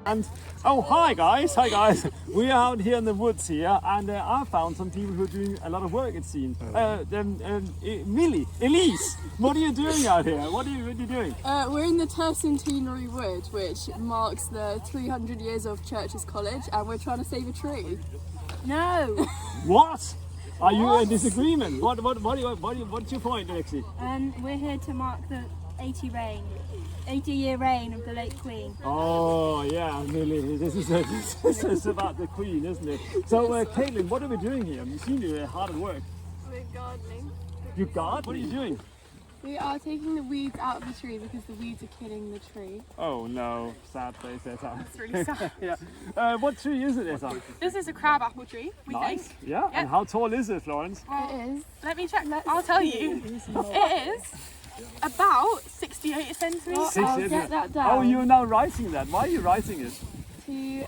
And oh, hi guys, we are out here in the woods here, and I found some people who are doing a lot of work, it seems. Elise, what are you doing out here? What are you doing? We're in the Tercentenary wood, which marks the 300 years of Church's College, and we're trying to save a tree. No. What? Are you in disagreement? What's your point, Alexi? We're here to mark the 80-year reign of the late Queen. Oh yeah, really. This is about the Queen, isn't it? So, Caitlin, what are we doing here? You've seen you hard at work. We're gardening. You garden? What are you doing? We are taking the weeds out of the tree because the weeds are killing the tree. Oh no, sad face, Esa. It's really sad. Yeah. What tree is it, Esa? This is a crab apple tree, we Nice. think. Yeah. Yeah. And how tall is it, Florence? It is. Let me check. I'll tell you. It is about 68 centimetres. I'll get that down. Oh, you're now writing that. Why are you writing it? To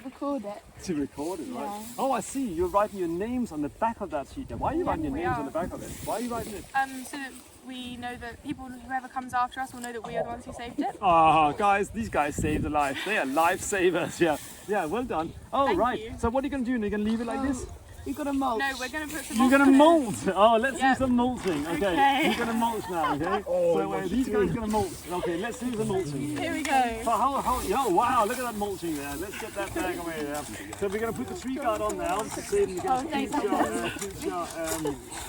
record it. To record it, right? Yeah. Oh, I see. You're writing your names on the back of that sheet. Why are you writing your we names are. on the back of it? Why are you writing it? So that we know that people, whoever comes after us, will know that we are the ones who saved it. Oh, guys, these guys saved a life. They are lifesavers. Yeah. Yeah, well done. Oh, Thank right. you. So what are you going to do? Are you going to leave it like this? We've got a mulch. No, we're going to put some. You're going to mulch molt. Oh, let's Yeah. do some mulching. Okay. Okay. You're going to mulch now, okay? So these guys are going to mulch. Okay, let's do the mulching. in. Here we go. So oh, wow, look at that mulching there. Let's get that bag away there. So we're going to put the tree guard on now to see if you get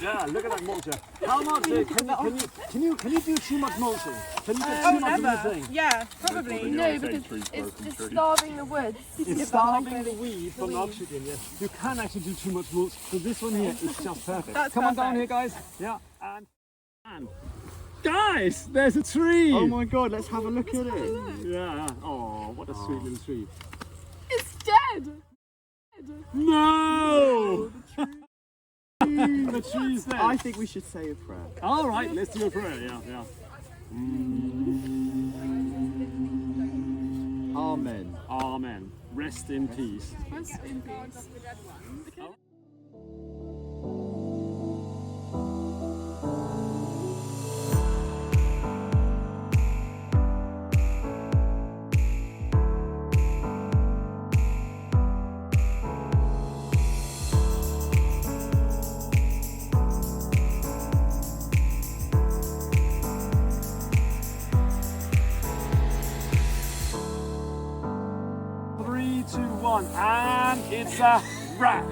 yeah, look at that mulcher. How much? Can you do too much mulching? Can you get too much of the thing? Yeah, probably. No, because it's starving the woods. It's starving the weed from oxygen, yes. You can actually do too much mulch, so this one here is just perfect. That's Come on down perfect. here, guys. Yeah, and guys, there's a tree! Oh my god, let's have a look at it. Yeah, oh, what a sweet little tree. It's dead! No! The tree's there. I think we should say a prayer. All right, let's do a prayer, yeah. Amen. Amen. Rest in peace. Three, two, one, and it's a wrap.